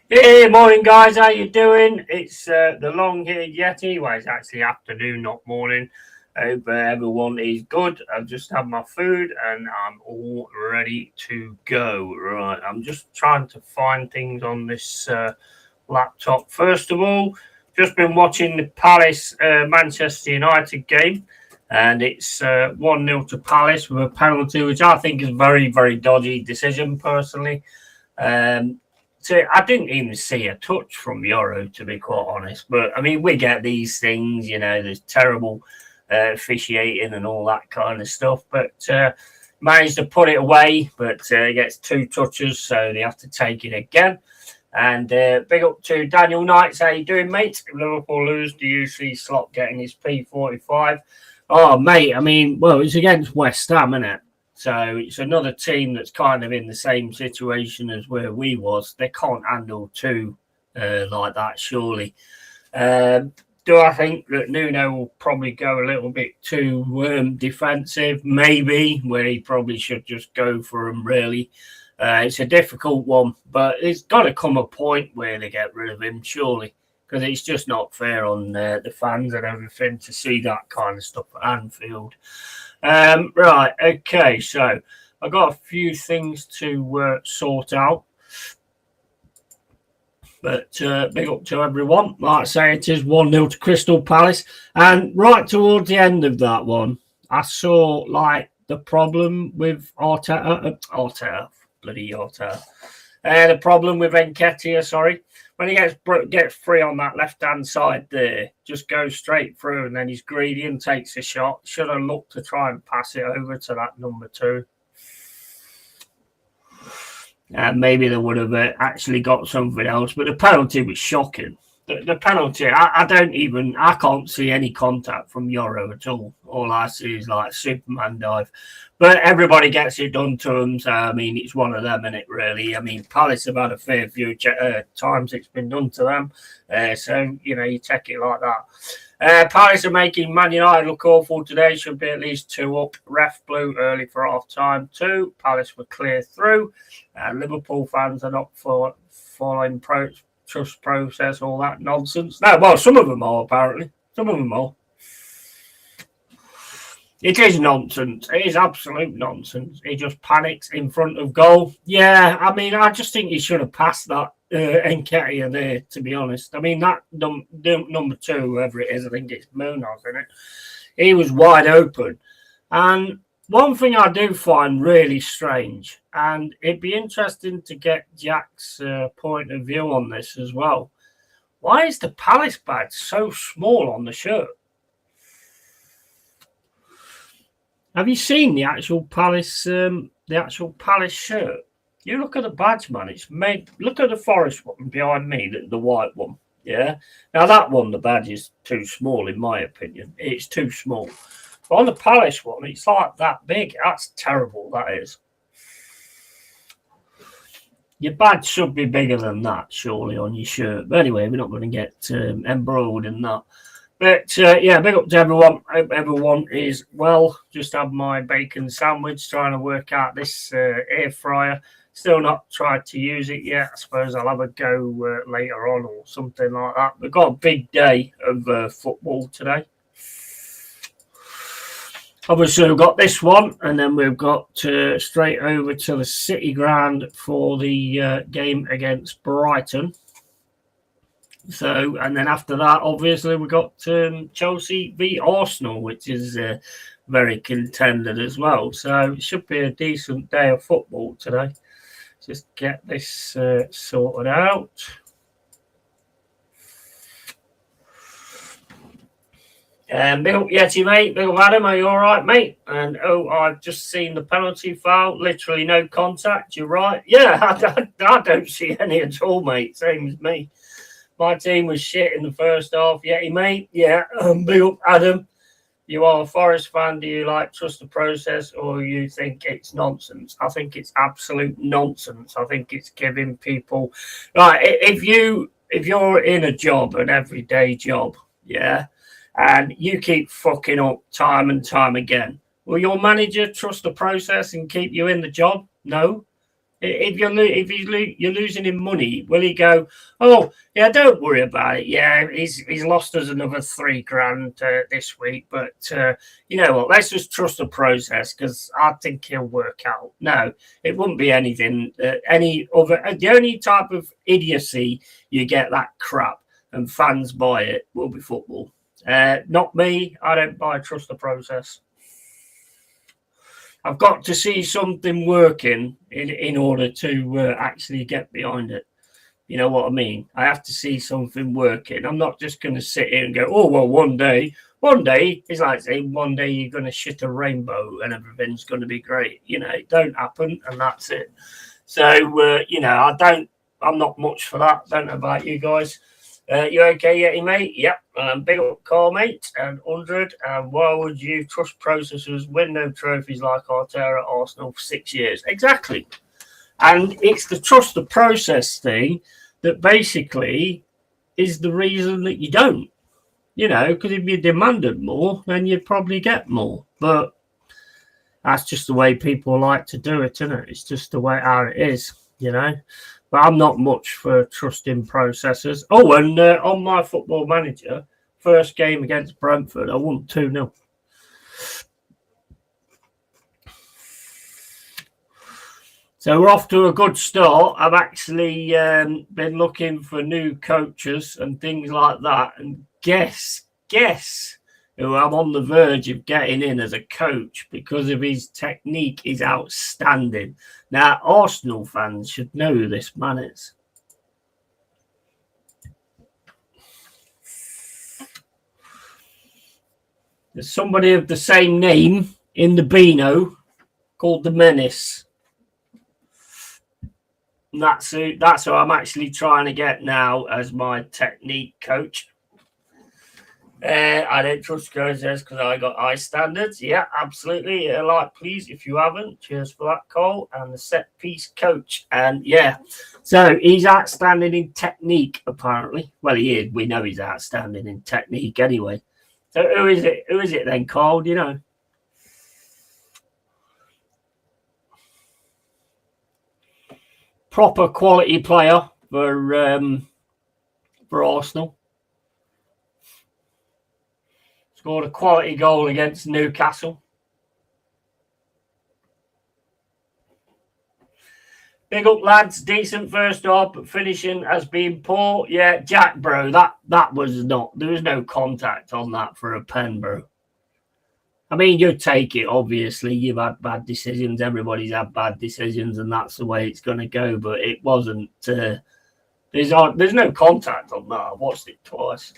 Hey, morning guys, how you doing? It's the long-haired Yeti. Well, it's actually afternoon, not morning. I hope everyone is good. I've just had my food and I'm all ready to go. Right, I'm just trying to find things on this laptop. First of all, just been watching the Palace Manchester United game, and it's 1-0 to Palace with a penalty, which I think is a very, very dodgy decision personally. Um, so I didn't even see a touch from Euro, to be quite honest. But I mean, we get these things, there's terrible officiating and all that kind of stuff. But managed to put it away, but he gets two touches, so they have to take it again. And big up to Daniel Knights. How you doing, mate? If Liverpool lose, do you see Slot getting his P45? Oh, mate, I mean, well, it's against West Ham, isn't it? So it's another team that's kind of in the same situation as where we was. They can't handle two like that, surely. Do I think that Nuno will probably go a little bit too defensive? Maybe, where he probably should just go for him, really. It's a difficult one, but it's got to come a point where they get rid of him, surely, because it's just not fair on the fans and everything to see that kind of stuff at Anfield. Right, okay, so I've got a few things to sort out. But big up to everyone. Like I say, it is 1-0 to Crystal Palace. And right towards the end of that one, I saw like the problem with Arteta, bloody Arteta. The problem with Nketiah, sorry. When he gets free on that left-hand side there, just goes straight through and then he's greedy and takes a shot. Should have looked to try and pass it over to that number 2. And maybe they would have actually got something else. But the penalty was shocking. The penalty, I can't see any contact from Euro at all. All I see is like Superman dive. But everybody gets it done to them. So, I mean, it's one of them, isn't it, really? I mean, Palace have had a fair few times it's been done to them. So, you take it like that. Palace are making Man United look awful today. Should be at least 2 up. Ref blew early for half time too. Palace were clear through. Liverpool fans are not following trust process, all that nonsense. No, well, some of them are, apparently. Some of them are. It is nonsense. It is absolute nonsense. He just panics in front of goal. Yeah, I mean, I just think he should have passed that Nketiah there, to be honest. I mean, that number 2, whoever it is, I think it's Munoz, isn't it? He was wide open. And one thing I do find really strange, and it'd be interesting to get Jack's point of view on this as well. Why is the Palace badge so small on the shirt? Have you seen the actual Palace shirt? You look at the badge, man. It's made. Look at the Forest one behind me, the white one. Yeah. Now that one, the badge is too small, in my opinion. It's too small. But on the Palace one, it's like that big. That's terrible. That is. Your badge should be bigger than that, surely, on your shirt. But anyway, we're not going to get embroiled in that. But yeah, big up to everyone. Hope everyone is well. Just had my bacon sandwich, trying to work out this air fryer. Still not tried to use it yet. I suppose I'll have a go later on or something like that. We've got a big day of football today. Obviously, we've got this one, and then we've got straight over to the City Ground for the game against Brighton. So, and then after that, obviously, we got Chelsea v Arsenal, which is very contended as well. So, it should be a decent day of football today. Just get this sorted out. Big up Yeti, mate. Big up Adam. Are you all right, mate? And I've just seen the penalty foul. Literally no contact. You're right. Yeah, I don't see any at all, mate. Same as me. My team was shit in the first half. Yeti, mate. Yeah. Big up Adam. You are a Forest fan. Do you trust the process, or you think it's nonsense? I think it's absolute nonsense. I think it's giving people if you're in a job, an everyday job, yeah, and you keep fucking up time and time again, will your manager trust the process and keep you in the job? No. If you're losing him money, will he go, oh yeah, don't worry about it. Yeah, he's lost us another $3,000 this week, but you know what? Let's just trust the process because I think he'll work out. No, it wouldn't be anything. Any other the only type of idiocy you get that crap and fans buy it will be football. Not me. I don't buy trust the process. I've got to see something working in order to actually get behind it. You know what I mean? I have to see something working. I'm not just going to sit here and go, oh, well, one day, it's like saying one day you're going to shit a rainbow and everything's going to be great. You know, it don't happen and that's it. So, you know, I'm not much for that. Don't know about you guys. You okay, Yeti, mate? Yep. Big up call, mate. And 100. And why would you trust processors, win no trophies like Arteta at Arsenal for 6 years? Exactly. And it's the trust the process thing that basically is the reason that you don't. You know, because if you demanded more, then you'd probably get more. But that's just the way people like to do it, isn't it? It's just the way how it is, you know. But I'm not much for trusting processors. Oh, and on my Football Manager, first game against Brentford, I won 2-0. So we're off to a good start. I've actually been looking for new coaches and things like that. And guess who I'm on the verge of getting in as a coach because of his technique is outstanding. Now, Arsenal fans should know who this man is. There's somebody of the same name in the Beano called the Menace. And that's who I'm actually trying to get now as my technique coach. I don't trust process because I got high standards. Yeah, absolutely. Like, please, if you haven't, cheers for that, Cole. And the set piece coach. And yeah, so he's outstanding in technique, apparently. Well, he is. We know he's outstanding in technique anyway. So who is it? Who is it then, Cole? Do you know? Proper quality player for Arsenal. Scored a quality goal against Newcastle. Big up, lads. Decent first half, but finishing has been poor. Yeah, Jack, bro, that was not... There was no contact on that for a pen, bro. I mean, you take it, obviously. You've had bad decisions. Everybody's had bad decisions, and that's the way it's going to go. But it wasn't... there's no contact on that. I watched it twice.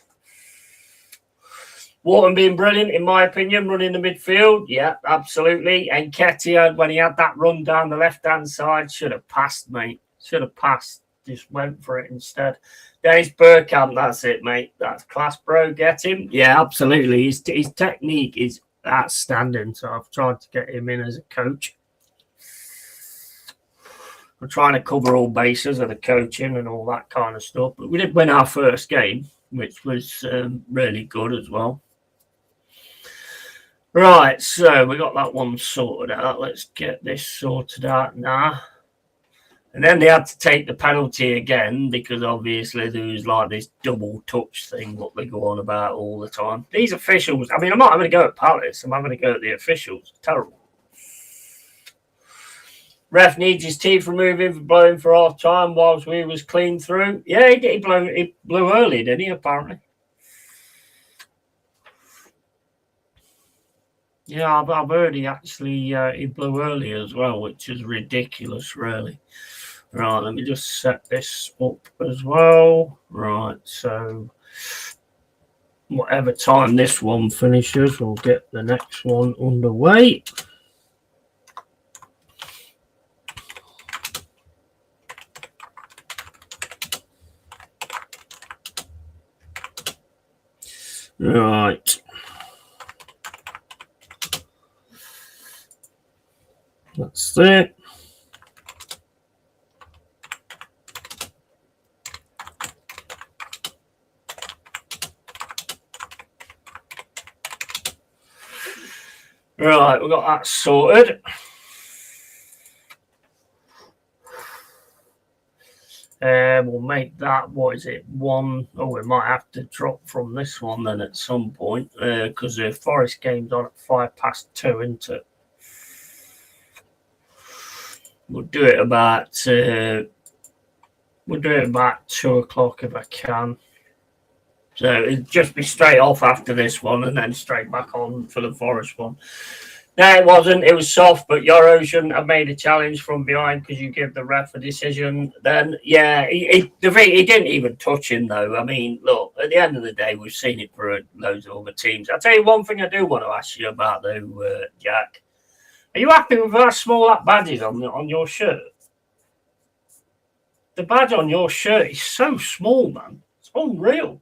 Wharton being brilliant, in my opinion, running the midfield. Yeah, absolutely. And Nketiah, when he had that run down the left-hand side, should have passed, mate. Should have passed. Just went for it instead. There's Bergkamp. That's it, mate. That's class, bro. Get him. Yeah, absolutely. His technique is outstanding. So I've tried to get him in as a coach. We're trying to cover all bases of the coaching and all that kind of stuff. But we did win our first game, which was really good as well. Right, so we got that one sorted out. Let's get this sorted out now. And then they had to take the penalty again because obviously there was like this double touch thing what they go on about all the time. These officials, I mean, I'm not having to go at Palace. I'm having to go at the officials. Terrible. Ref needs his teeth removing for blowing for half time whilst we was clean through. Yeah, he blew early, didn't he, apparently? Yeah, I've heard he actually he blew early as well, which is ridiculous, really. Right, let me just set this up as well. Right, so whatever time this one finishes, we'll get the next one underway. Right. That's it. Right, we've got that sorted. We'll make that, what is it, 1? Oh, we might have to drop from this one then at some point, because the Forest game's on at 2:05, isn't it? We'll do it about 2 o'clock if I can. So it'll just be straight off after this one and then straight back on for the Forest one. No, it wasn't. It was soft, but Yoro shouldn't have made a challenge from behind because you give the ref a decision. Then, yeah, he didn't even touch him, though. I mean, look, at the end of the day, we've seen it for loads of other teams. I'll tell you one thing I do want to ask you about, though, Jack. Are you happy with how small that badge is on your shirt? The badge on your shirt is so small, man. It's unreal.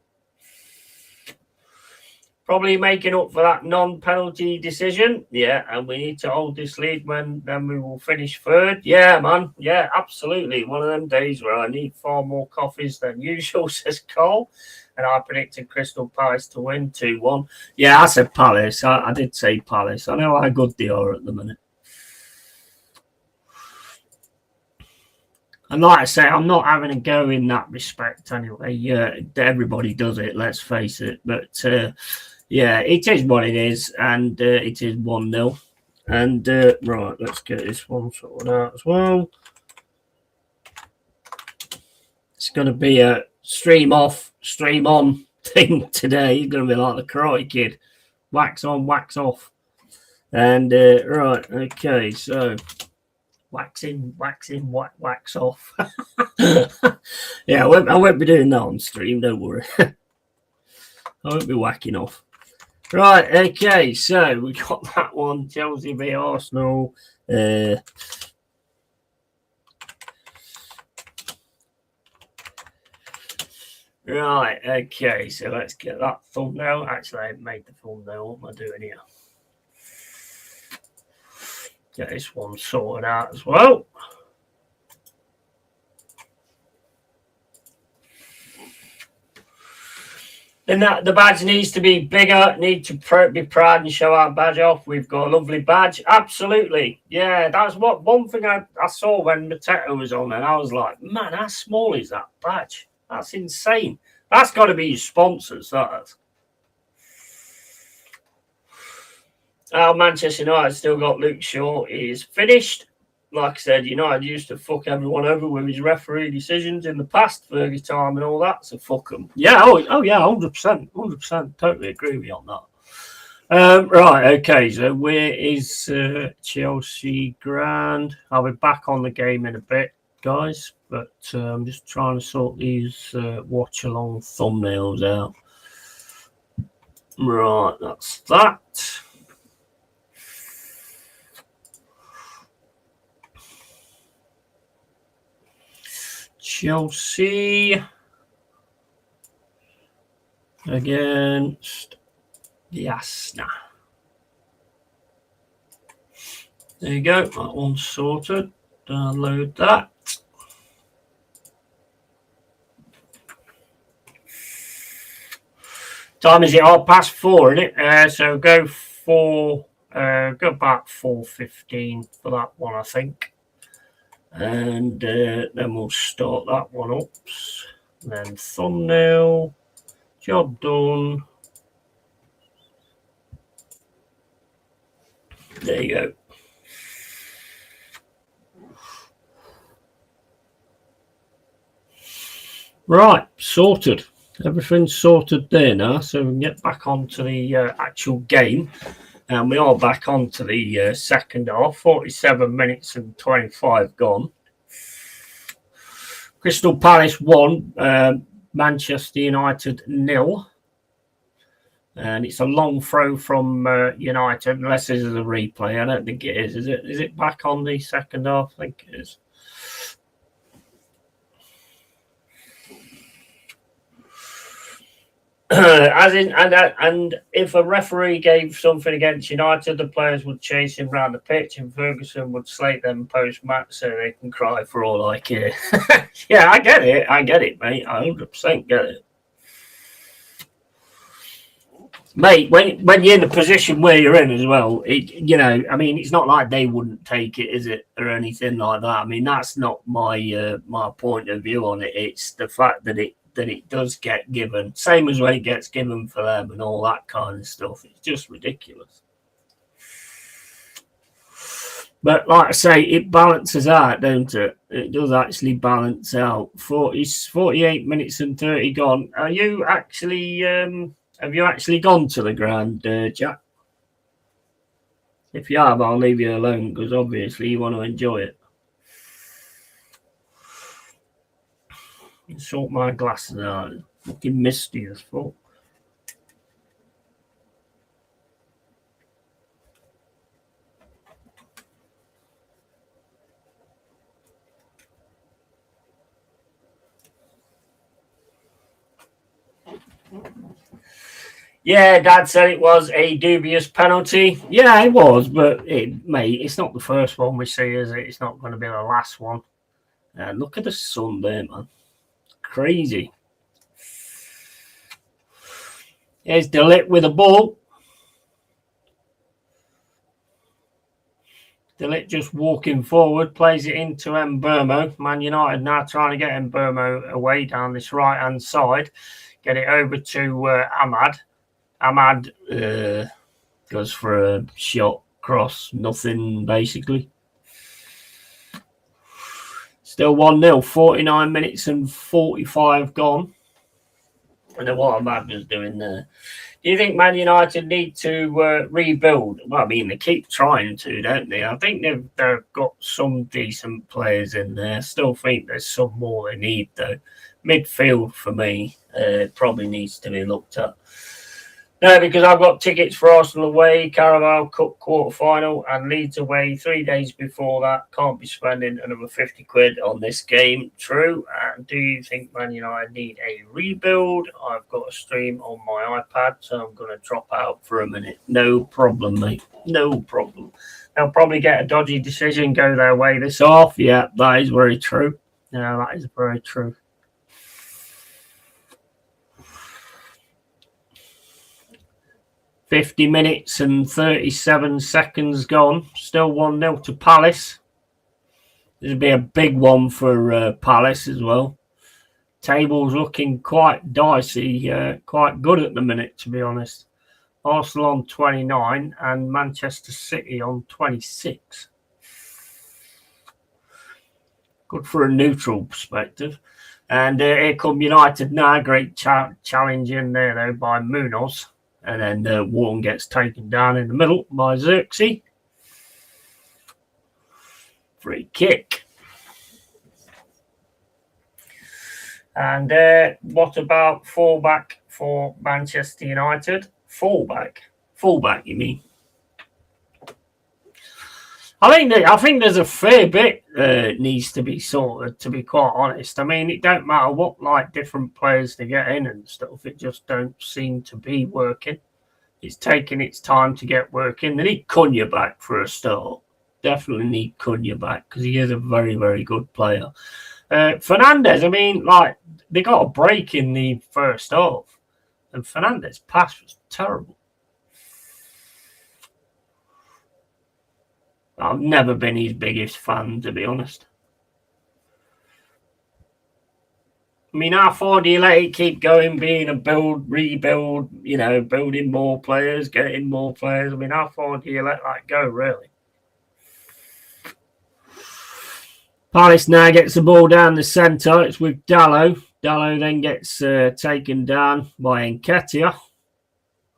Probably making up for that non-penalty decision. Yeah, and we need to hold this lead then we will finish third. Yeah, man. Yeah, absolutely. One of them days where I need far more coffees than usual, says Cole. And I predicted Crystal Palace to win 2-1. Yeah, I said Palace. I did say Palace. I know how good they are at the minute. And like I say, I'm not having a go in that respect anyway. Yeah, everybody does it, let's face it. But yeah, it is what it is, and it is 1-0. And right, let's get this one sorted out as well. It's going to be a stream off, stream on thing today. It's going to be like the Karate Kid. Wax on, wax off. And right, okay, so wax in, wax off. Yeah, I won't be doing that on stream, don't worry. I won't be whacking off. Right, okay, so we got that one, Chelsea v Arsenal. Right, okay, so let's get that thumbnail. Actually, I made the thumbnail. What am I doing here? Get this one sorted out as well. And that the badge needs to be bigger, need to be proud and show our badge off. We've got a lovely badge. Absolutely. Yeah, that's what one thing I saw when Mateta was on, and I was like, man, how small is that badge? That's insane. That's got to be your sponsors, that. Manchester United still got Luke Shaw. He is finished. Like I said, United used to fuck everyone over with his referee decisions in the past, Fergie time and all that, so fuck them. Yeah, oh yeah, 100%. Totally agree with you on that. Right, okay, so where is Chelsea Grand? I'll be back on the game in a bit, guys, but I'm just trying to sort these watch-along thumbnails out. Right, that's that. Chelsea against Jasna. There you go. That one's sorted. Download that. Time is it? 4:30, isn't it? So go back 4:15 for that one, I think. And then we'll start that one up. Then thumbnail, job done. There you go. Right, sorted. Everything's sorted there now, so we can get back onto the actual game. And we are back onto the second half, 47 minutes and 25 gone. Crystal Palace 1, Manchester United 0. And it's a long throw from United, unless this is a replay. I don't think it is. Is it back on the second half? I think it is. And if a referee gave something against United, the players would chase him around the pitch, and Ferguson would slate them post-match so they can cry for all I care. Yeah, I get it, mate. I 100% get it. Mate, when you're in the position where you're in as well, I mean, it's not like they wouldn't take it, is it, or anything like that. I mean, that's not my my point of view on it. It's the fact that it does get given, same as when it gets given for them and all that kind of stuff. It's just ridiculous. But like I say, it balances out, don't it? It does actually balance out. 48 minutes and 30 gone. Are you actually? Have you actually gone to the ground, Jack? If you have, I'll leave you alone because obviously you want to enjoy it. Sort my glasses out. It's looking misty as fuck. Yeah, Dad said it was a dubious penalty. Yeah, it was, but mate, it's not the first one we see, is it? It's not going to be the last one. Look at the sun there, man. Crazy. Here's De Ligt with a ball. De Ligt just walking forward, plays it into Mbeumo. Man United now trying to get Mbeumo away down this right-hand side. Get it over to Ahmad. Ahmad goes for a shot, cross, nothing basically. Still 1-0, 49 minutes and 45 gone. I don't know what Ahmad was doing there. Do you think Man United need to rebuild? Well, I mean, they keep trying to, don't they? I think they've got some decent players in there. Still think there's some more they need, though. Midfield, for me, probably needs to be looked at. No, because I've got tickets for Arsenal away, Carabao Cup quarter-final, and Leeds away 3 days before that. Can't be spending another 50 quid on this game. True. And do you think Man United need a rebuild? I've got a stream on my iPad, so I'm going to drop out for a minute. No problem, mate. No problem. They'll probably get a dodgy decision, go their way this off. Yeah, that is very true. Yeah, that is very true. 50 minutes and 37 seconds gone. Still 1-0 to Palace. This will be a big one for Palace as well. Table's looking quite dicey, quite good at the minute, to be honest. Arsenal on 29 and Manchester City on 26. Good for a neutral perspective. And here come United now. Great challenge in there, though, by Munoz. And then Warren gets taken down in the middle by Xerxes. Free kick. And what about fullback for Manchester United? Fullback, you mean? I think there's a fair bit needs to be sorted, to be quite honest. I mean, it don't matter what different players to get in and stuff. It just don't seem to be working. It's taking its time to get working. They need Cunha back for a start. Definitely need Cunha back because he is a very, very good player. Fernandez, I mean, they got a break in the first half, and Fernandez's pass was terrible. I've never been his biggest fan, to be honest. I mean, how far do you let it keep going, being a rebuild, building more players, getting more players? I mean, how far do you let that go, really? Palace now gets the ball down the centre. It's with Dalot. Dalot then gets taken down by Nketiah.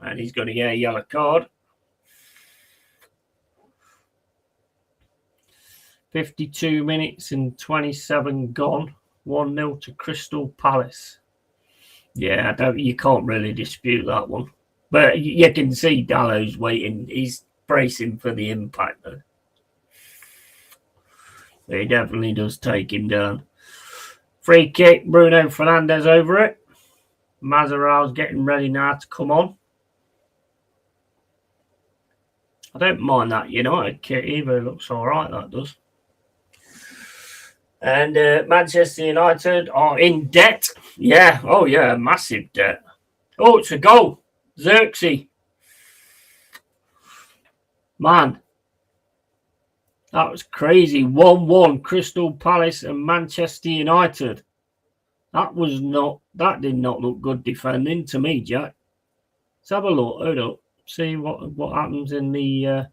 And he's going to get a yellow card. 52 minutes and 27 gone. 1-0 to Crystal Palace. Yeah, you can't really dispute that one. But you can see Dalot's waiting. He's bracing for the impact, though. He definitely does take him down. Free kick, Bruno Fernandes over it. Mazaral's getting ready now to come on. I don't mind that United kit either. It looks all right, that does. And Manchester United are in debt. Yeah, oh yeah, massive debt. Oh, it's a goal. Xerxes Man, that was crazy. 1-1 Crystal Palace and Manchester United. That did not look good defending to me, Jack. Let's have a look. Hold up. See what happens in the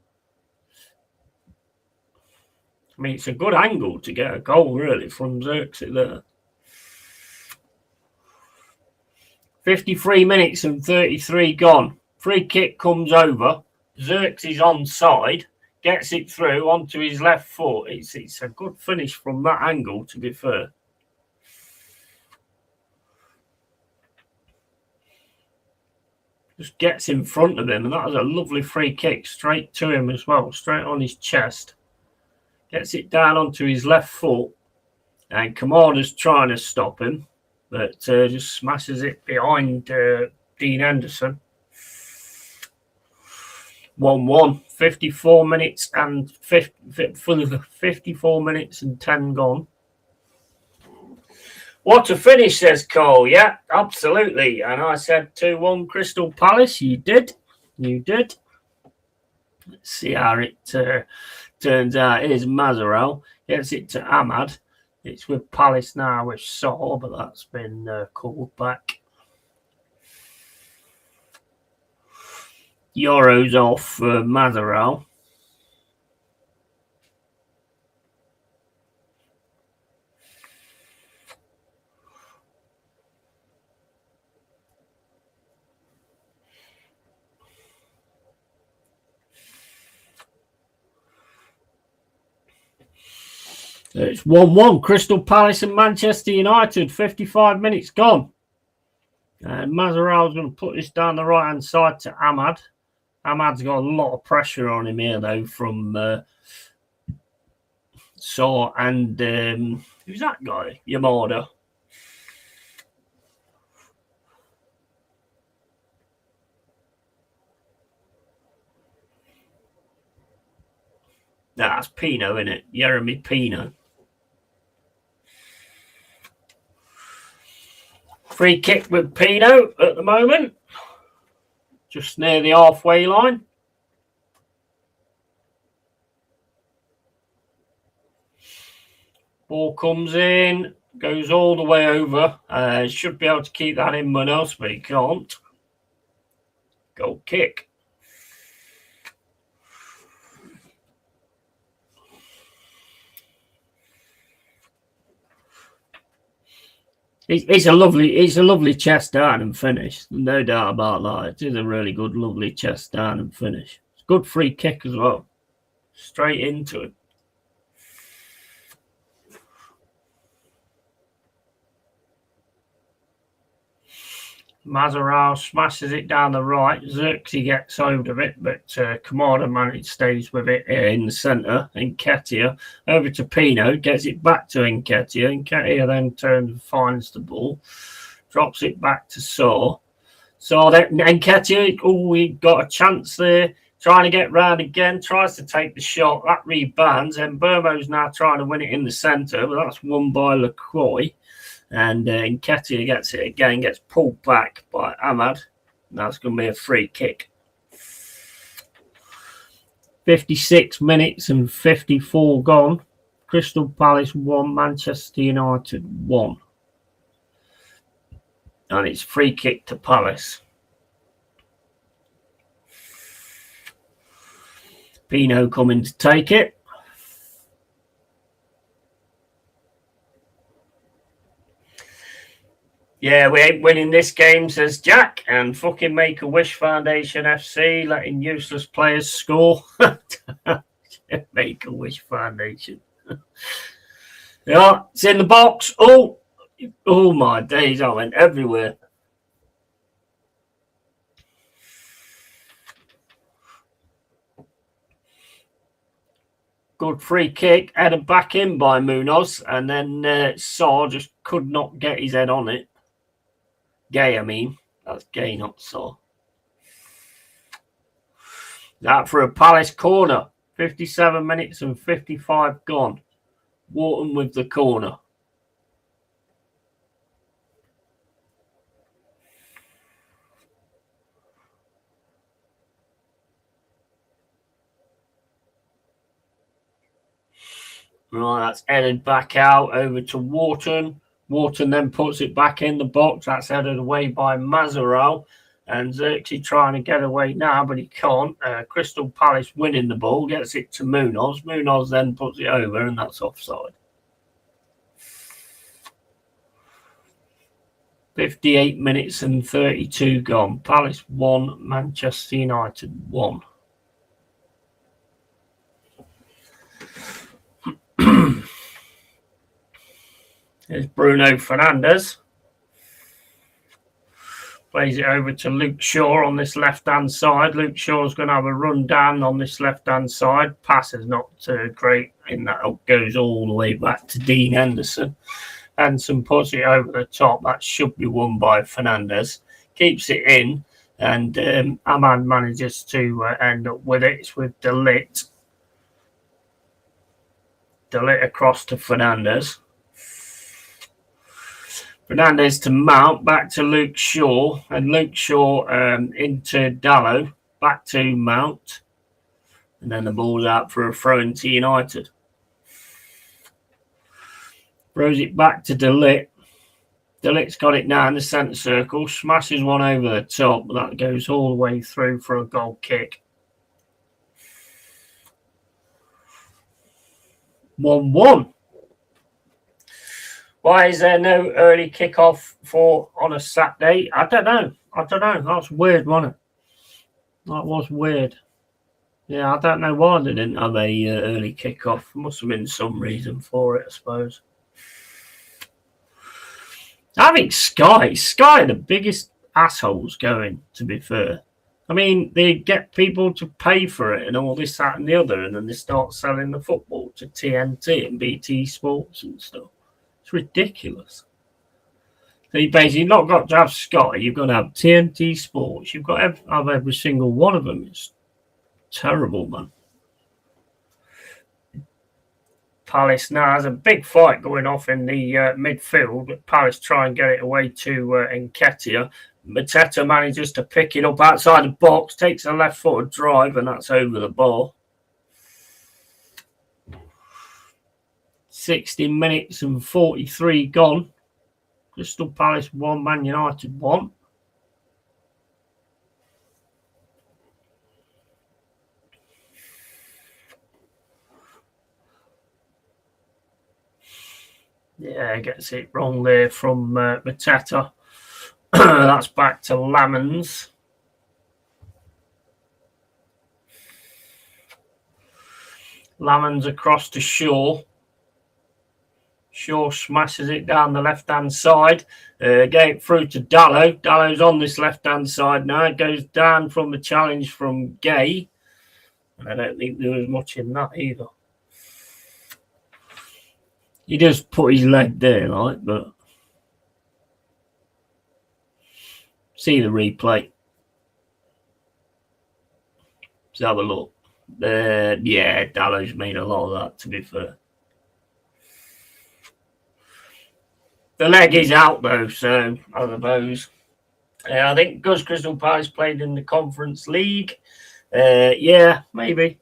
I mean, it's a good angle to get a goal, really, from Xerxes there. 53 minutes and 33 gone. Free kick comes over. Xerxes onside. Gets it through onto his left foot. It's a good finish from that angle, to be fair. Just gets in front of him, and that was a lovely free kick straight to him as well, straight on his chest. Gets it down onto his left foot, and Kamada's trying to stop him, but just smashes it behind Dean Henderson. 1-1, 54 minutes and 54 minutes and 10 gone. What a finish, says Cole. Yeah, absolutely. And I said 2-1 Crystal Palace. You did. Let's see how it turns out. Here's Mazaral. Gets it to Ahmad. It's with Palace now with Saw, but that's been called back. Euros off Mazaral. It's 1-1 Crystal Palace and Manchester United. 55 minutes gone. And Mazaral's going to put this down the right-hand side to Ahmad. Ahmad's got a lot of pressure on him here, though, from Saw and who's that guy? Yamada. That's Pino, isn't it? Jeremy Pino. Free kick with Pino at the moment. Just near the halfway line. Ball comes in, goes all the way over. Should be able to keep that in Munoz, but he can't. Goal kick. It's a lovely chest down and finish. No doubt about that. It is a really good, lovely chest down and finish. It's a good free kick as well. Straight into it. Mazaral smashes it down the right. Xerxes gets hold of it, but Kamada stays with it in the centre. Nketiah over to Pino, gets it back to Nketiah. Nketiah then turns and finds the ball, drops it back to Saw. So then Nketiah, we got a chance there, trying to get round again, tries to take the shot. That rebounds, and Burmo's now trying to win it in the centre, but that's won by LaCroix. And Nketiah gets it again, gets pulled back by Ahmad. That's going to be a free kick. 56 minutes and 54 gone. Crystal Palace 1, Manchester United 1. And it's free kick to Palace. Pino coming to take it. Yeah, we ain't winning this game, says Jack. And fucking Make-A-Wish Foundation FC letting useless players score. Make-A-Wish Foundation. Yeah, it's in the box. Oh my days, I went everywhere. Good free kick, headed back in by Munoz, and then Saw just could not get his head on it. Gay, I mean. That's Gay, not Saw. That for a Palace corner. 57 minutes and 55 gone. Wharton with the corner. Right, that's headed back out over to Wharton. Wharton then puts it back in the box. That's headed away by Mazarow. And Xerxes trying to get away now, but he can't. Crystal Palace winning the ball, gets it to Munoz. Munoz then puts it over, and that's offside. 58 minutes and 32 gone. Palace 1, Manchester United 1. There's Bruno Fernandes. Plays it over to Luke Shaw on this left-hand side. Luke Shaw's going to have a run down on this left-hand side. Pass is not great in that. It goes all the way back to Dean Henderson. Henderson puts it over the top. That should be won by Fernandes. Keeps it in. And Ahmad manages to end up with it. It's with De Ligt. De Ligt across to Fernandes. Fernandes to Mount, back to Luke Shaw, and Luke Shaw into Dalot, back to Mount, and then the ball's out for a throw into United. Throws it back to De Ligt. De Ligt's got it now in the centre circle, smashes one over the top, but that goes all the way through for a goal kick. 1-1. Why is there no early kickoff on a Saturday? I don't know. That's weird, wasn't it? That was weird. Yeah, I don't know why they didn't have a early kickoff. Must have been some reason for it, I suppose. I think Sky are the biggest assholes going, to be fair. I mean, they get people to pay for it and all this, that and the other, and then they start selling the football to TNT and BT Sports and stuff. It's ridiculous. So you basically not got to have Sky. You've got to have TNT Sports. You've got to have every single one of them. It's terrible, man. Palace now has a big fight going off in the midfield. But Palace try and get it away to Nketiah. Mateta manages to pick it up outside the box, takes a left-footed drive, and that's over the bar. 60 minutes and 43 gone. Crystal Palace 1, Man United 1. Yeah, gets it wrong there from Mateta. That's back to Lamans. Lamans across to Shaw. Shaw smashes it down the left-hand side. Get it through to Dalot. Dallow's on this left-hand side now. It goes down from the challenge from Gay. And I don't think there was much in that either. He just put his leg there, like, but... See the replay. Let's have a look. Yeah, Dallow's made a lot of that, to be fair. The leg is out, though, so I suppose. I think because Crystal Palace played in the Conference League. Yeah, maybe.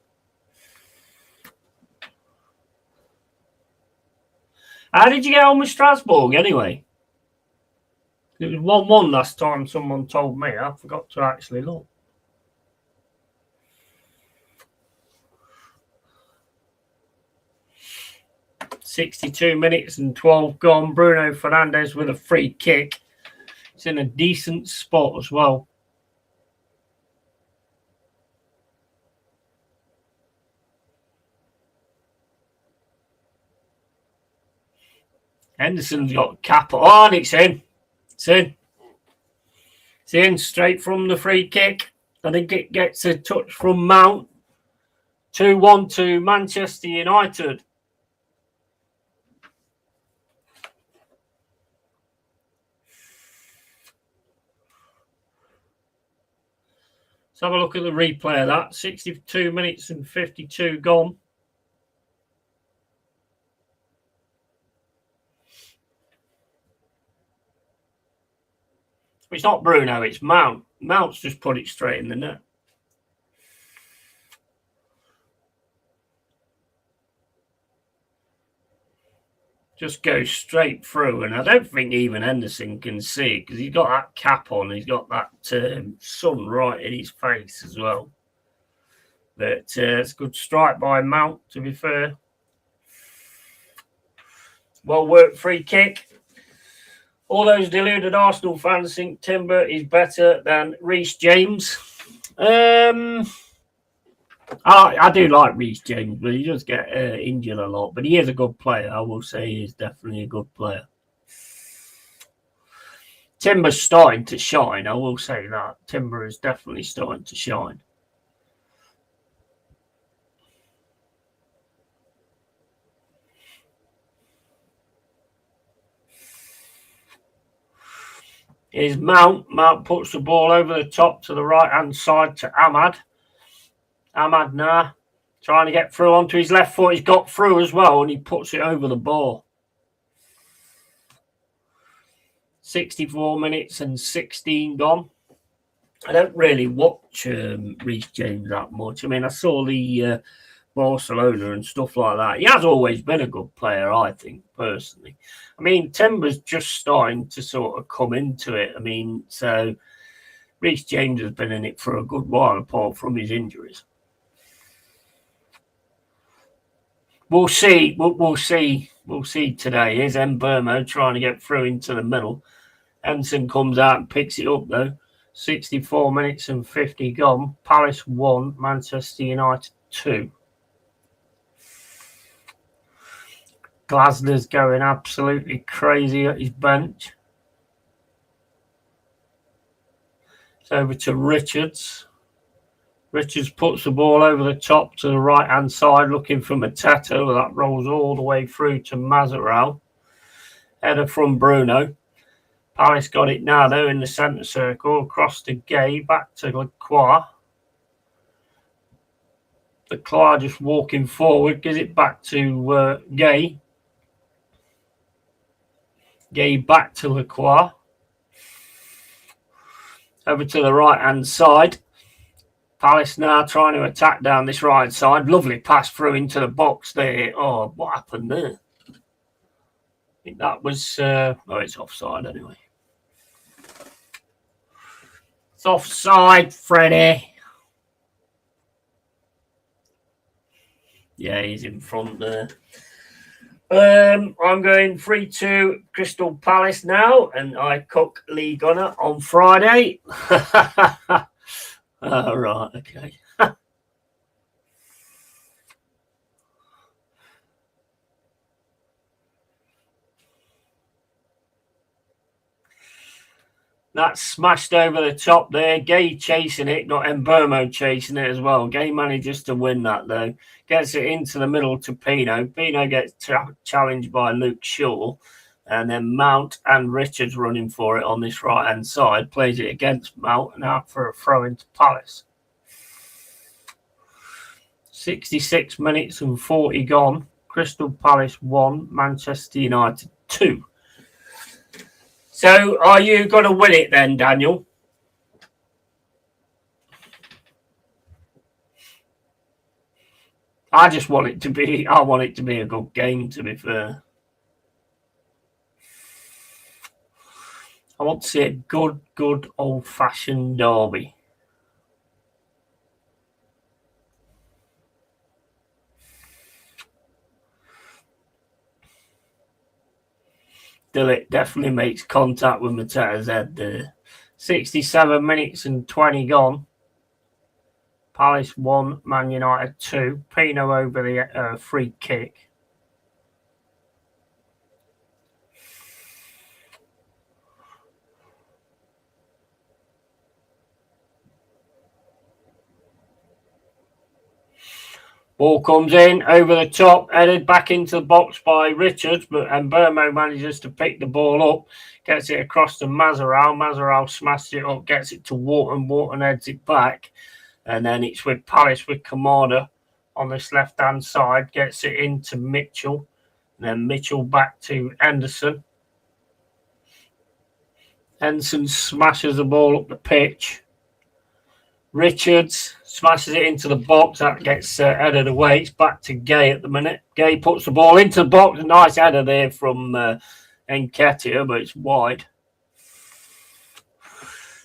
How did you get on with Strasbourg, anyway? It was 1-1 last time someone told me. I forgot to actually look. .62 minutes and 12 gone. Bruno Fernandes with a free kick. It's in a decent spot as well. Henderson's got cap on. It's in. It's in. It's in straight from the free kick. I think it gets a touch from Mount. 2-1 to Manchester United. Let's have a look at the replay of that. 62 minutes and 52 gone. It's not Bruno, it's Mount. Mount's just put it straight in the net. just goes straight through, and I don't think even Henderson can see it because he's got that cap on. He's got that sun right in his face as well. But it's a good strike by Mount, to be fair. Well worked free kick. All those deluded Arsenal fans think Timber is better than Reece James. I do like Reece James, but he does get injured a lot. But he is a good player. I will say he is definitely a good player. Timber's starting to shine. I will say that. Timber is definitely starting to shine. Is Mount. Mount puts the ball over the top to the right-hand side to Ahmad. Ahmad now trying to get through onto his left foot. He's got through as well, and he puts it over the ball. 64 minutes and 16 gone. I don't really watch Reece James that much. I mean, I saw the Barcelona and stuff like that. He has always been a good player, I think, personally. I mean, Timber's just starting to sort of come into it. I mean, so Reece James has been in it for a good while, apart from his injuries. We'll see. We'll see. We'll see today. Here's Mbermo trying to get through into the middle. Henson comes out and picks it up, though. 64 minutes and 50 gone. Palace 1, Manchester United 2. Glasner's going absolutely crazy at his bench. It's over to Richards. Richards puts the ball over the top to the right-hand side, looking for Mateta. That rolls all the way through to Mazaral. Header from Bruno. Palace got it now, though, in the centre circle. Across to Gay, back to Lacroix. Lacroix just walking forward, gives it back to Gay. Gay back to Lacroix. Over to the right-hand side. Palace now trying to attack down this right side. Lovely pass through into the box there. Oh, what happened there? I think that was... it's offside anyway. It's offside, Freddie. Yeah, he's in front there. I'm going 3-2 Crystal Palace now, and I cook Lee Gunner on Friday. Oh, right, okay. That's smashed over the top there. Gay chasing it, got Mbermo chasing it as well. Gay manages to win that, though. Gets it into the middle to Pino. Pino gets challenged by Luke Shaw. And then Mount and Richards running for it on this right-hand side. Plays it against Mount and out for a throw into Palace. 66 minutes and 40 gone. Crystal Palace 1, Manchester United 2. So, are you going to win it then, Daniel? I want it to be a good game, to be fair. I want to see a good old-fashioned derby. Dillick definitely makes contact with Mateta's head there. 67 minutes and 20 gone. Palace 1, Man United 2. Pino over the free kick. Ball comes in over the top, headed back into the box by Richards, but Mbermo manages to pick the ball up, gets it across to Mazaral. Mazaral smashes it up, gets it to Wharton. Wharton heads it back, and then it's with Palace with Kamada on this left-hand side, gets it into Mitchell, and then Mitchell back to Henderson. Henderson smashes the ball up the pitch. Richards smashes it into the box. That gets headed away. It's back to Gay at the minute. Gay puts the ball into the box. A nice header there from Nketiah, but it's wide.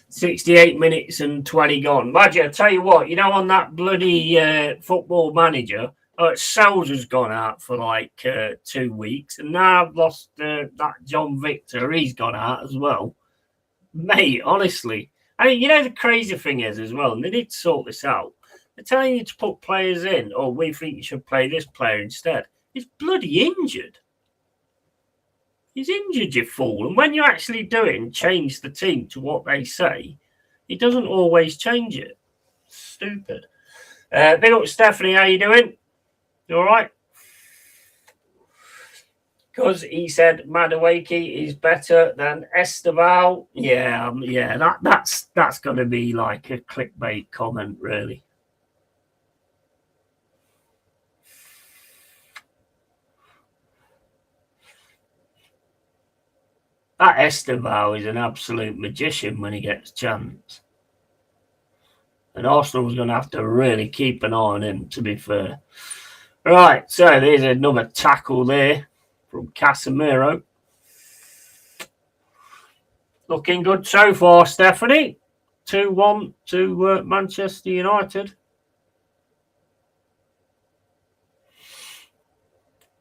68 minutes and 20 gone. Madge, I tell you what, on that bloody Football Manager, Sells has gone out for like 2 weeks, and now I've lost that John Victor. He's gone out as well. Mate, honestly. I mean, the crazy thing is as well, and they need to sort this out. They're telling you to put players in, or we think you should play this player instead. He's bloody injured. He's injured, you fool. And when you actually do it and change the team to what they say, he doesn't always change it. Stupid. Big up, Stephanie. How you doing? You all right? Because he said Madueke is better than Esteval. Yeah, that's going to be like a clickbait comment, really. That Esteval is an absolute magician when he gets a chance. And Arsenal's going to have to really keep an eye on him, to be fair. Right, so there's another tackle there from Casemiro. Looking good so far, Stephanie. 2-1 to Manchester United.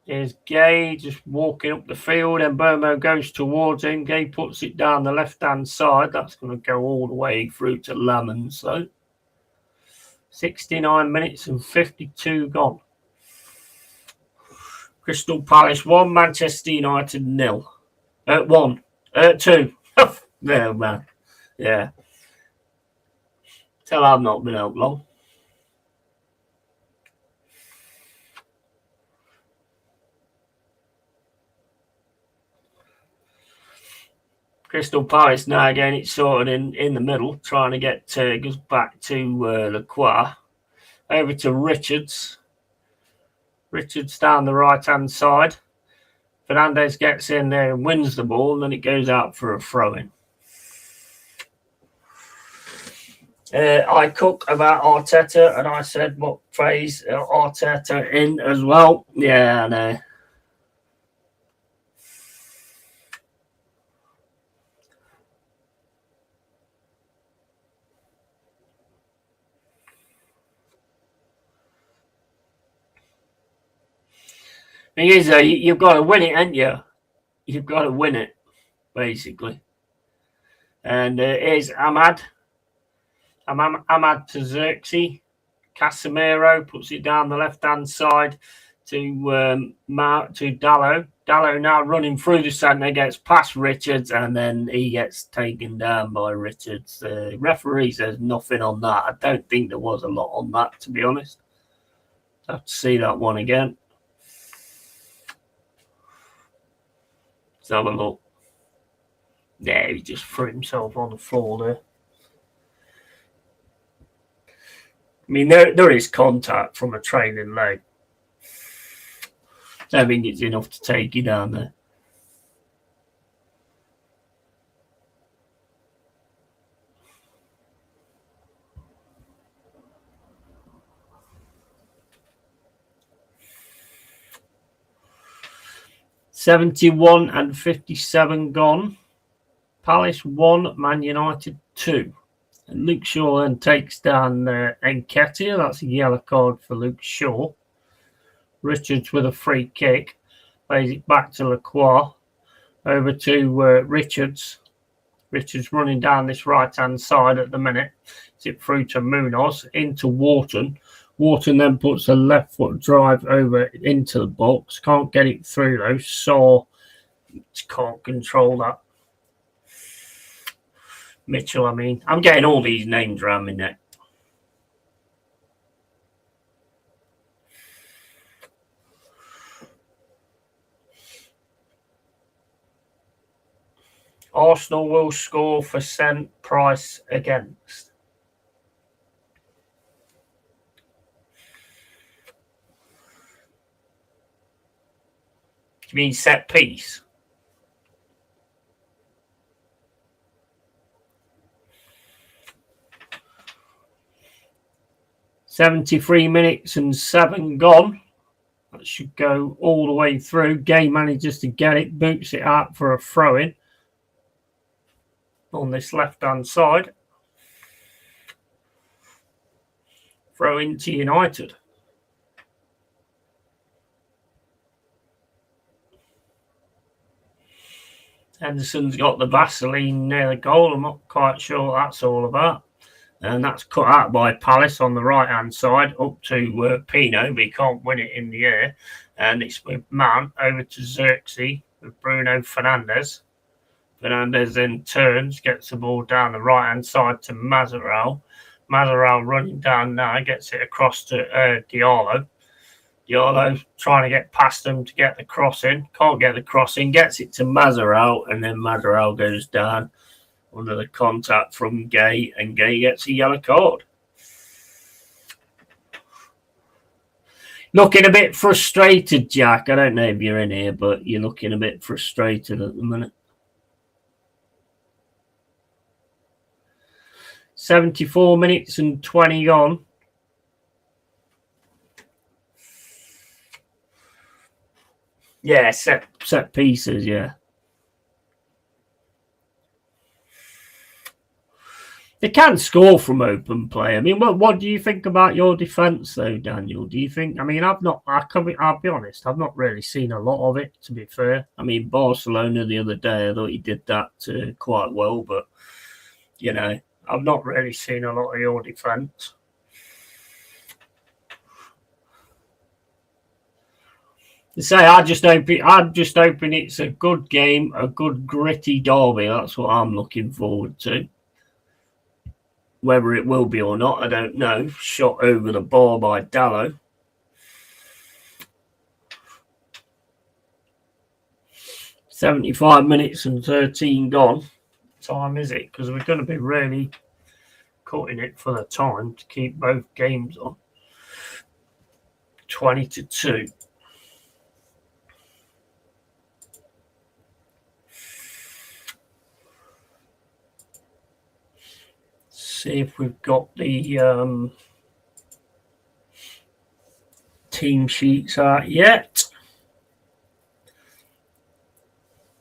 There's Gay just walking up the field, and Burmo goes towards him. Gay puts it down the left-hand side. That's going to go all the way through to Lamons. So 69 minutes and 52 gone. Crystal Palace 1, Manchester United 0. 1. 2. There, man. Yeah. Tell I've not been out long. Crystal Palace now again, it's sorted in the middle, trying to get goes back to Lacroix. Over to Richards. Richards down the right-hand side. Fernandez gets in there and wins the ball, and then it goes out for a throw-in. I cook about Arteta, and I said what phrase Arteta in as well. Yeah, I know. Thing is, you've got to win it, ain't you? You've got to win it, basically. And here's Ahmad to Xerxes. Casemiro puts it down the left-hand side to Dallo. Dallo now running through the centre, gets past Richards, and then he gets taken down by Richards. The referee says nothing on that. I don't think there was a lot on that, to be honest. I'll have to see that one again. Let's have a look. Yeah, he just threw himself on the floor there. I mean, there is contact from a trailing leg. I think it's enough to take you down there. $71 and 57 gone. Palace 1, Man United 2. And Luke Shaw then takes down Nketiah. That's a yellow card for Luke Shaw. Richards with a free kick. Plays it back to Lacroix. Over to Richards. Richards running down this right-hand side at the minute. It's it through to Munoz. Into Wharton. Wharton then puts a left foot drive over into the box. Can't get it through though. So can't control that. Mitchell, I mean. I'm getting all these names around my neck. Arsenal will score for cent, Price against. Do you mean set piece? 73 minutes and 7 gone. That should go all the way through. Gay manages to get it, boots it out for a throw-in on this left-hand side. Throw into United. Henderson's got the Vaseline near the goal. I'm not quite sure what that's all about. And that's cut out by Palace on the right-hand side up to Pino, but he can't win it in the air. And it's with Man over to Xerxes with Bruno Fernandes. Fernandes then turns, gets the ball down the right-hand side to Mazaral. Mazaral running down now, gets it across to Diallo. Diallo trying to get past him to get the cross in. Can't get the cross in, gets it to Mazaral, and then Mazaral goes down under the contact from Gay, and Gay gets a yellow card. Looking a bit frustrated, Jack. I don't know if you're in here, but you're looking a bit frustrated at the minute. 74 minutes and 20 gone. Yeah, set pieces, yeah. They can score from open play. I mean, what do you think about your defence, though, Daniel? Do you think? I mean, I'll be honest. I've not really seen a lot of it. To be fair, I mean, Barcelona the other day, I thought he did that quite well, but you know, I've not really seen a lot of your defence. Say, I'm just hoping it's a good game, a good gritty derby. That's what I'm looking forward to. Whether it will be or not, I don't know. Shot over the bar by Dallo. $75 minutes and 13 gone. What time is it? Because we're going to be really cutting it for the time to keep both games on. 20-2. See if we've got the team sheets out yet.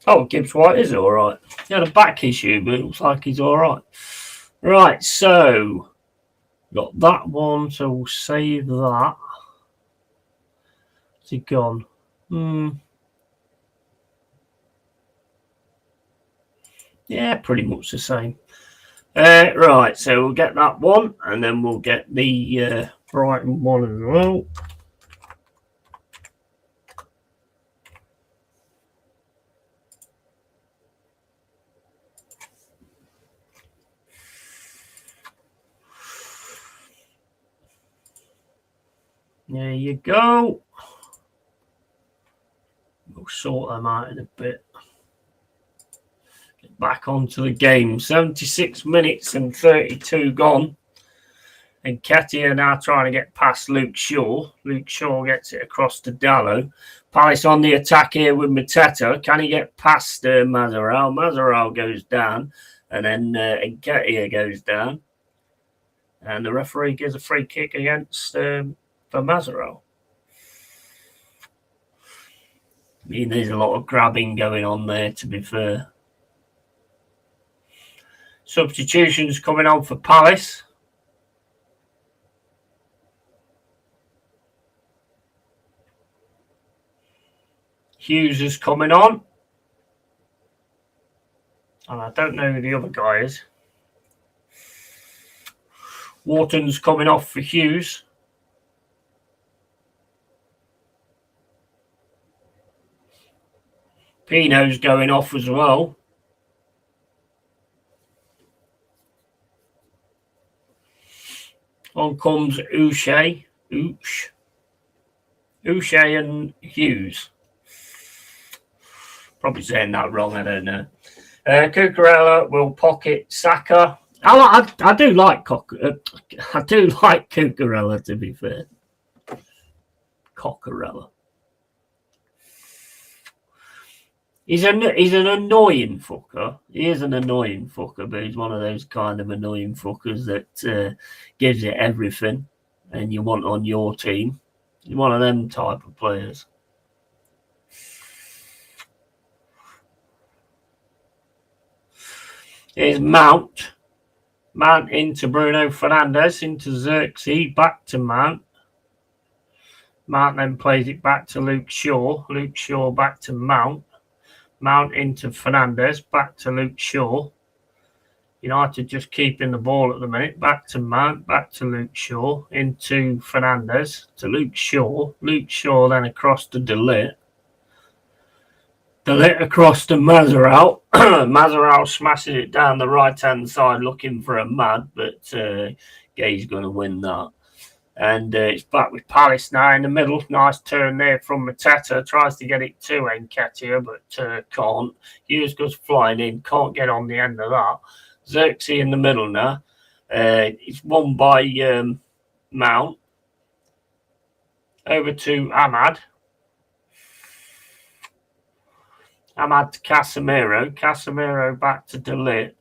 Oh, Gibbs White is all right. He had a back issue, but it looks like he's all right. Right, so got that one, so we'll save that. Is he gone? Yeah, pretty much the same. Right, so we'll get that one, and then we'll get the Brighton one as well. There you go. We'll sort them out in a bit. Back onto the game. 76 minutes and 32 gone. And Nketiah now trying to get past Luke Shaw. Luke Shaw gets it across to Dallo. Palace on the attack here with Mateta. Can he get past Mazaral? Mazaral goes down. And then Nketiah goes down. And the referee gives a free kick against for Mazaral. I mean, there's a lot of grabbing going on there, to be fair. Substitutions coming on for Palace. Hughes is coming on. And I don't know who the other guy is. Wharton's coming off for Hughes. Pino's going off as well. On comes Uche and Hughes. Probably saying that wrong, I don't know. Cucurella will pocket Saka. I do like Cucurella, to be fair. Cucurella. He's an annoying fucker. He is an annoying fucker, but he's one of those kind of annoying fuckers that gives it everything. and you want on your team. You're one of them type of players. Here's Mount. Mount into Bruno Fernandes, into Xerxes, back to Mount. Mount then plays it back to Luke Shaw. Luke Shaw back to Mount. Mount into Fernandes, back to Luke Shaw. United just keeping the ball at the minute. Back to Mount, back to Luke Shaw, into Fernandes, to Luke Shaw. Luke Shaw then across to De Ligt. De Ligt across to Mazaral. Mazaral smashes it down the right-hand side looking for a mad, but Gay's going to win that. And it's back with Palace now in the middle. Nice turn there from Mateta. Tries to get it to Nketiah, but can't. Hughes goes flying in. Can't get on the end of that. Xerxes in the middle now. It's won by Mount. Over to Ahmad. Ahmad to Casemiro. Casemiro back to De Ligt.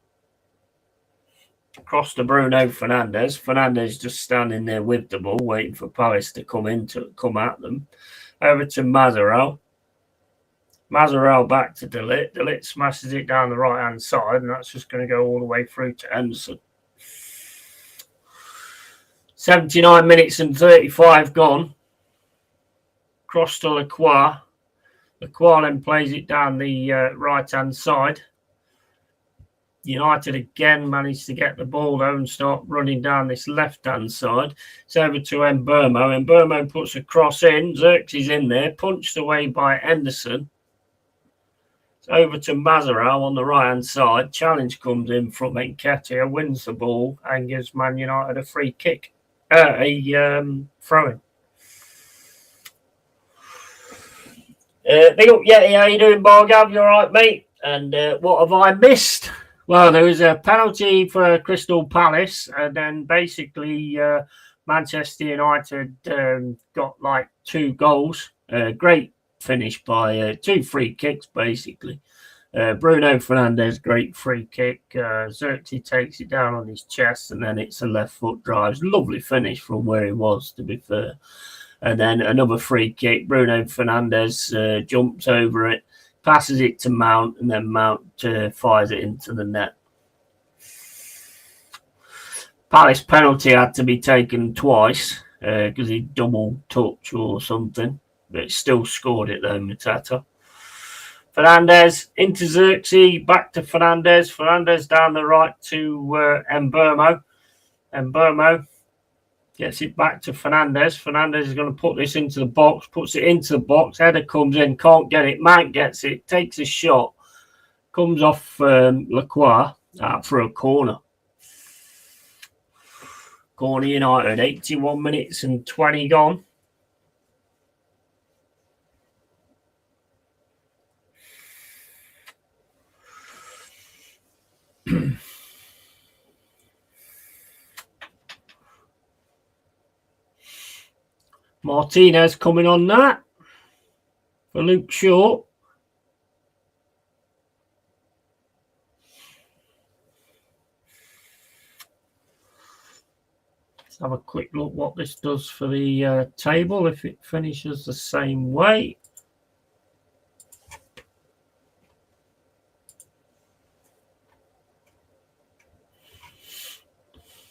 Across to Bruno Fernandes. Fernandes just standing there with the ball, waiting for Palace to come at them. Over to Mazaral. Mazaral back to De Ligt. De Ligt smashes it down the right-hand side, and that's just going to go all the way through to Henderson. 79 minutes and 35 gone. Cross to Lacroix. Lacroix then plays it down the right-hand side. United again managed to get the ball though and start running down this left-hand side. It's over to Mbeumo. Mbeumo puts a cross in. Xerxes in there, punched away by Henderson. It's over to Mazaral on the right-hand side. Challenge comes in from Nketiah, wins the ball and gives Man United a free kick. A throw-in. Big up, Yeti. How you doing, Bargav? You all right, mate? And what have I missed? Well, there was a penalty for Crystal Palace, and then basically Manchester United got like 2 goals. Great finish by 2 free kicks, basically. Bruno Fernandes, great free kick. Xerxes takes it down on his chest, and then it's a left foot drive. Lovely finish from where he was, to be fair. And then another free kick. Bruno Fernandes jumps over it, passes it to Mount, and then Mount fires it into the net. Palace penalty had to be taken twice because he double touch or something, but still scored it though, Mateta. Fernandes into Xerxes, back to Fernandes. Fernandes down the right to Mbeumo. Mbeumo gets it back to Fernandes. Fernandes is going to put this into the box, puts it into the box. Header comes in, can't get it. Mount gets it, takes a shot, comes off Lacroix for a corner. Corner United, 81 minutes and 20 gone. Martinez coming on that for Luke Shaw. Let's have a quick look what this does for the table if it finishes the same way.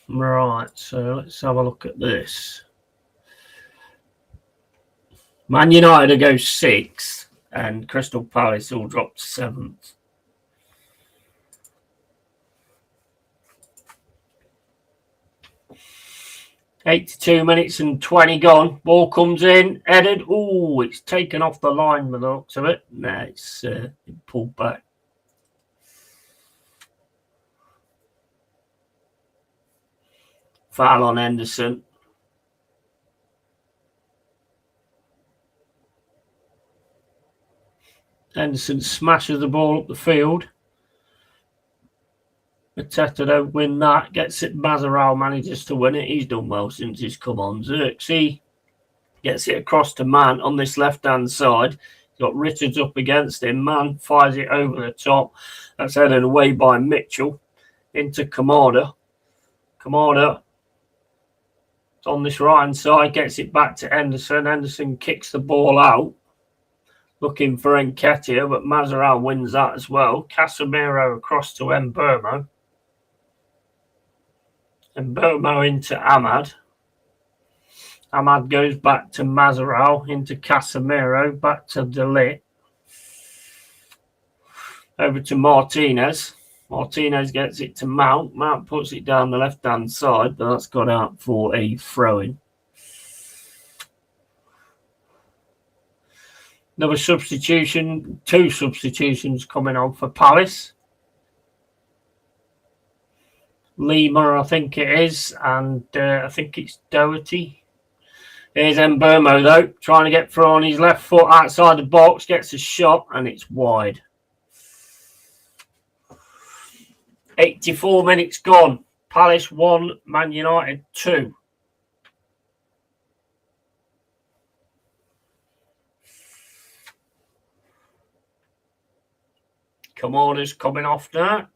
Right, so let's have a look at this. Man United go 6th and Crystal Palace all dropped 7th. $82 minutes and 20 gone. Ball comes in, headed. Oh, it's taken off the line with the looks of it. Nah, it's pulled back. Foul on Henderson. Henderson smashes the ball up the field. Mateta don't win that. Gets it. Mazaral manages to win it. He's done well since he's come on. Xerxes gets it across to Man on this left-hand side. He's got Richards up against him. Man fires it over the top. That's headed away by Mitchell into Kamada. Kamada on this right hand side, gets it back to Henderson. Henderson kicks the ball out, looking for Nketiah, but Masvidal wins that as well. Casemiro across to Mbeumo. Mbeumo into Ahmad. Ahmad goes back to Masvidal, into Casemiro, back to De Ligt. Over to Martinez. Martinez gets it to Mount. Mount puts it down the left-hand side, but that's got out for a throw-in. Another substitution, 2 substitutions coming on for Palace. Lima, I think it is, and I think it's Doherty. Here's Mbeumo, though, trying to get through on his left foot outside the box, gets a shot, and it's wide. 84 minutes gone. Palace 1, Man United 2. Kamada's coming off now.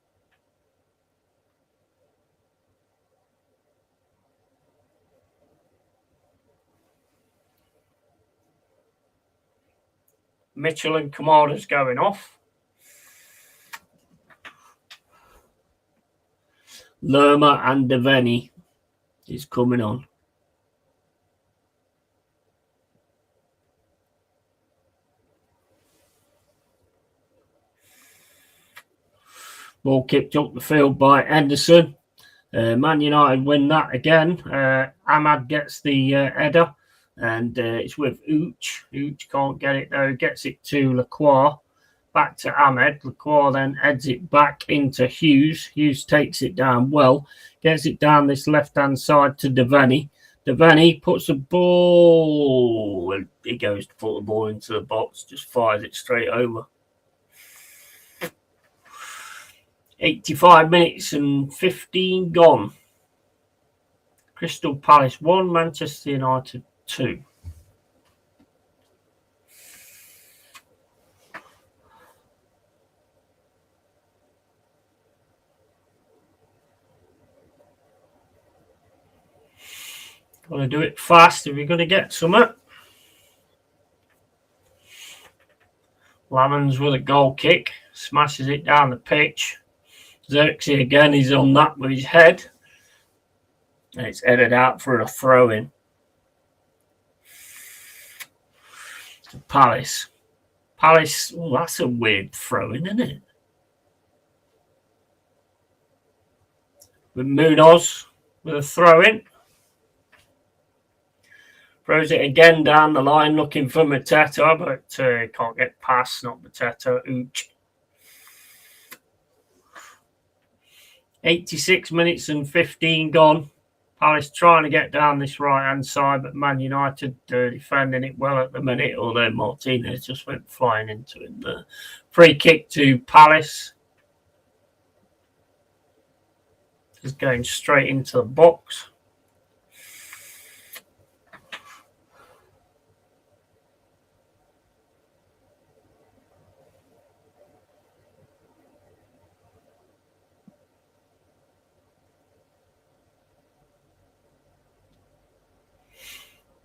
Mitchell and Kamada's going off. Lerma and Devaney is coming on. Ball kicked up the field by Henderson. Man United win that again. Ahmad gets the header, and it's with Ooch. Ooch can't get it though. Gets it to Lacroix. Back to Ahmed. Lacroix then heads it back into Hughes. Hughes takes it down well. Gets it down this left-hand side to Devaney. Devaney puts the ball. He goes to put the ball into the box. Just fires it straight over. 85 minutes and 15 gone. Crystal Palace 1, Manchester United 2. Got to do it fast if you're going to get something. Lamans with a goal kick. Smashes it down the pitch. Xerxes again, he's on that with his head. And it's headed out for a throw-in. Palace. Palace, oh, that's a weird throw-in, isn't it? With Munoz with a throw-in. Throws it again down the line looking for Mateta, but can't get past, not Mateta, Ooch. 86 minutes and 15 gone. Palace trying to get down this right-hand side, but Man United defending it well at the minute, although Martinez just went flying into it there. Free kick to Palace. Just going straight into the box.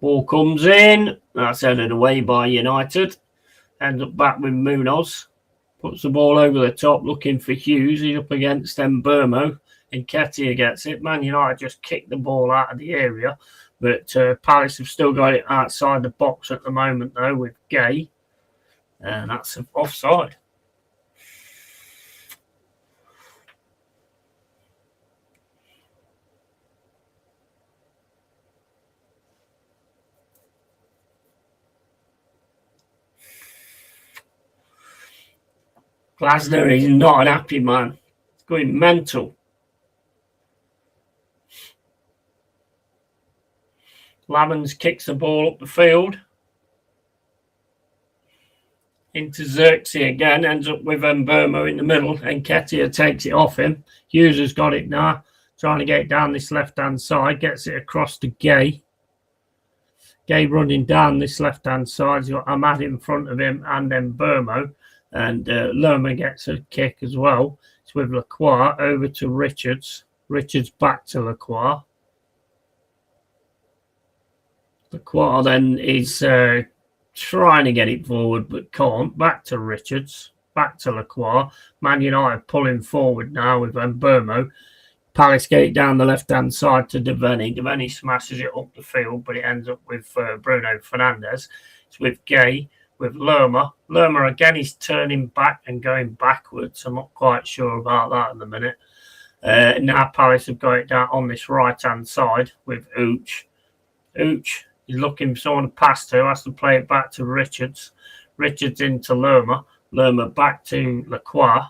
Ball comes in. That's headed away by United. Ends up back with Munoz. Puts the ball over the top looking for Hughes. He's up against Mbeumo. Nketiah gets it. Man United just kicked the ball out of the area. But Palace have still got it outside the box at the moment, though, with Gay. And that's offside. Glasner is not an happy man. It's going mental. Lamans kicks the ball up the field. Into Xerxes again. Ends up with Mbeumo in the middle. Nketiah takes it off him. Hughes has got it now. Trying to get it down this left-hand side. Gets it across to Gay. Gay running down this left-hand side. He's got Ahmad in front of him and Mbeumo. And Lerma gets a kick as well. It's with Lacroix over to Richards. Richards back to Lacroix. Lacroix then is trying to get it forward but can't. Back to Richards. Back to Lacroix. Man United pulling forward now with Mbermo. Palace get it down the left-hand side to Devaney. Devaney smashes it up the field, but it ends up with Bruno Fernandes. It's with Gay, with Lerma. Lerma again is turning back and going backwards. I'm not quite sure about that in the minute. Now Palace have got it down on this right-hand side with Ooch. Ooch is looking for someone to pass to, has to play it back to Richards. Richards into Lerma. Lerma back to Lacroix.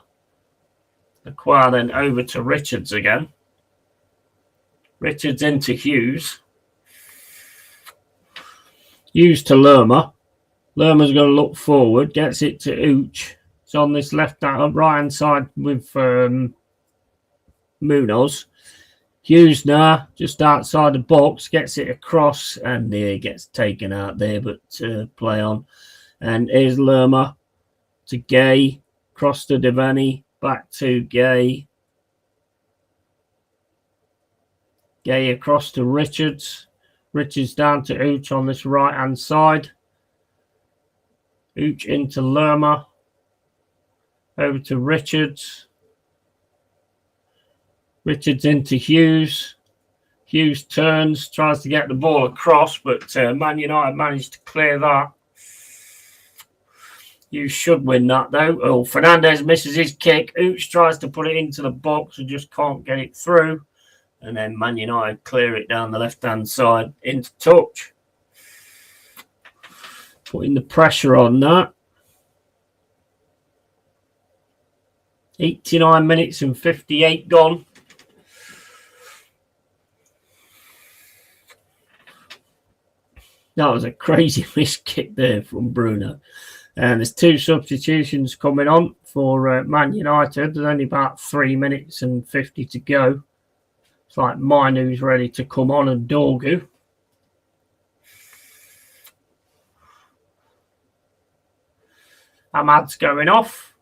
Lacroix then over to Richards again. Richards into Hughes. Hughes to Lerma. Lerma's going to look forward. Gets it to Ooch. It's on this right-hand side with Munoz. Hughes now, just outside the box. Gets it across and gets taken out there, but play on. And here's Lerma to Gay. Cross to Devaney. Back to Gay. Gay across to Richards. Richards down to Ooch on this right-hand side. Ooch into Lerma. Over to Richards. Richards into Hughes. Hughes turns, tries to get the ball across, but Man United managed to clear that. You should win that, though. Oh, Fernandes misses his kick. Ooch tries to put it into the box and just can't get it through. And then Man United clear it down the left-hand side into touch. Putting the pressure on that. 89 minutes and 58 gone. That was a crazy missed kick there from Bruno. And there's 2 substitutions coming on for Man United. There's only about 3 minutes and 50 to go. It's like Mainu's ready to come on and Dorgu. Ahmad's going off.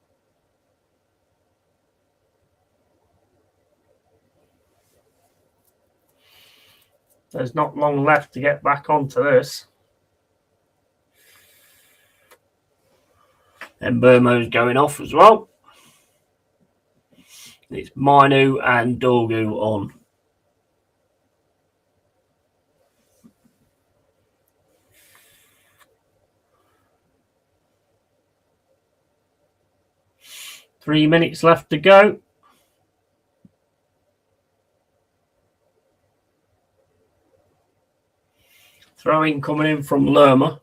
There's not long left to get back onto this. And Burmo's going off as well. It's Mainu and Dorgu on. Three minutes left to go. Throwing coming in from Lerma.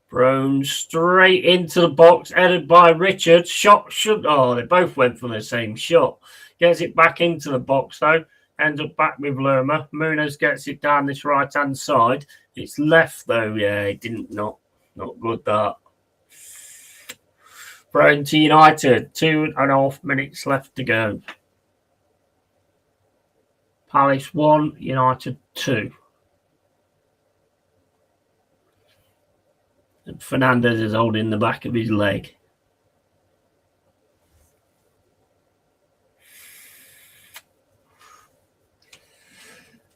Thrown straight into the box, headed by Richards. Shot should. Oh, they both went for the same shot. Gets it back into the box though. Ends up back with Lerma. Munoz gets it down this right hand side. It's left though. Yeah, it didn't not good that. Thrown to United. 2.5 minutes left to go. Palace 1, United 2. And Fernandes is holding the back of his leg.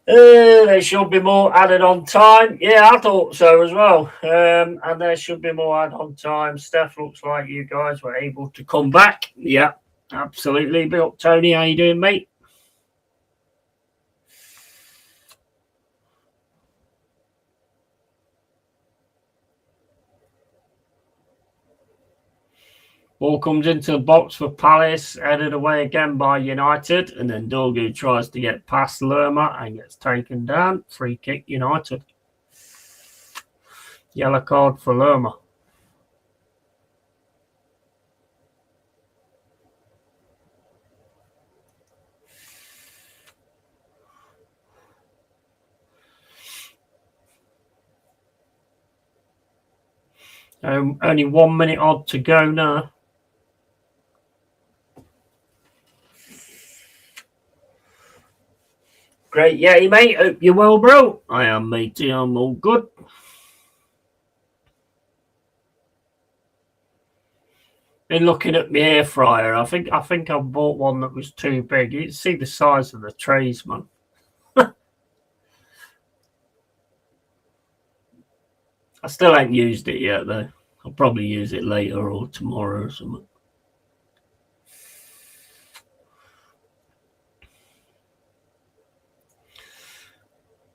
There should be more added on time. Yeah, I thought so as well. And there should be more added on time. Steph, looks like you guys were able to come back. Yeah, absolutely. Big up, Tony. How you doing, mate? Ball comes into the box for Palace, headed away again by United, and then Dorgu tries to get past Lerma and gets taken down. Free kick, United. Yellow card for Lerma. Only 1 minute odd to go now. Great, yeah, mate. Hope you're well, bro. I am, matey. I'm all good. Been looking at my air fryer. I think I bought one that was too big. You see the size of the trays, man. I still ain't used it yet, though. I'll probably use it later or tomorrow or something.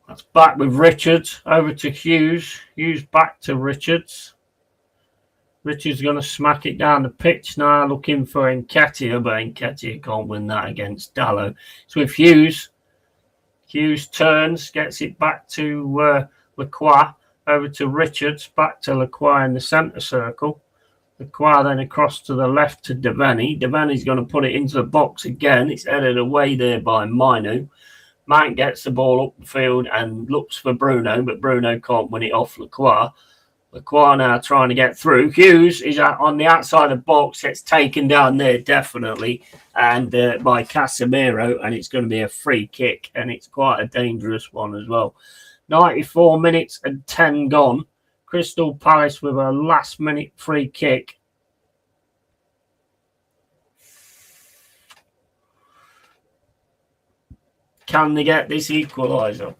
That's back with Richards. Over to Hughes. Hughes back to Richards. Richards going to smack it down the pitch now, looking for Nketiah, but Nketiah can't win that against Dallo. It's with Hughes. Hughes turns, gets it back to Lacroix. Over to Richards, back to Lacroix in the centre circle. Lacroix then across to the left to Devaney. Devaney's going to put it into the box again. It's headed away there by Mainu. Mount gets the ball up the field and looks for Bruno, but Bruno can't win it off Lacroix. Lacroix now trying to get through. Hughes is on the outside of the box. It's taken down there, definitely, and by Casemiro, and it's going to be a free kick, and it's quite a dangerous one as well. 94 minutes and 10 gone. Crystal Palace with a last-minute free kick. Can they get this equaliser?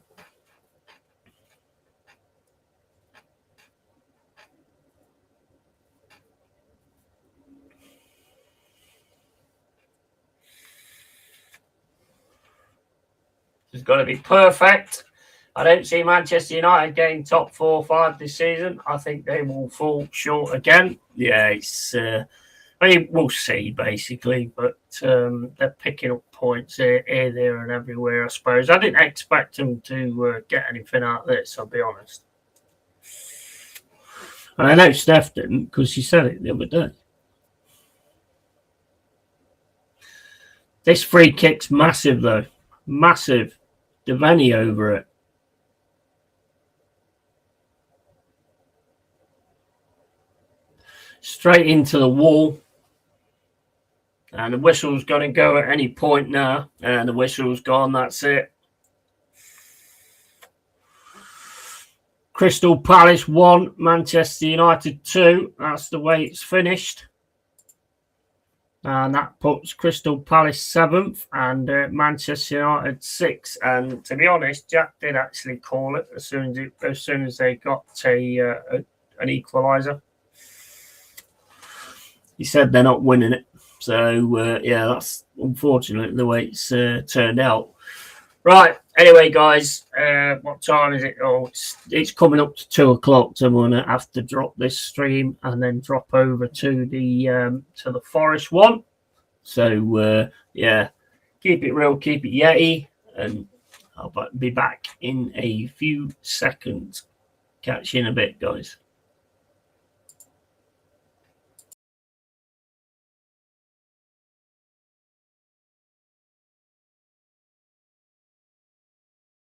It's got to be perfect. I don't see Manchester United getting top 4 or 5 this season. I think they will fall short again. Yeah, it's... we'll see, basically, but they're picking up points here, there, and everywhere, I suppose. I didn't expect them to get anything out of this, I'll be honest. And I know Steph didn't, because she said it the other day. This free kick's massive, though. Massive. Devaney over it. Straight into the wall. And the whistle's going to go at any point now. And the whistle's gone. That's it. Crystal Palace 1, Manchester United 2. That's the way it's finished. And that puts Crystal Palace 7th and Manchester United 6th. And to be honest, Jack did actually call it as soon as they got an equaliser. He said they're not winning it. So, yeah, that's unfortunately the way it's turned out. Right. Anyway, guys, what time is it? Oh, it's coming up to 2 o'clock. So I'm going to have to drop this stream and then drop over to the Forest one. So, yeah, keep it real, keep it Yeti. And I'll be back in a few seconds. Catch you in a bit, guys.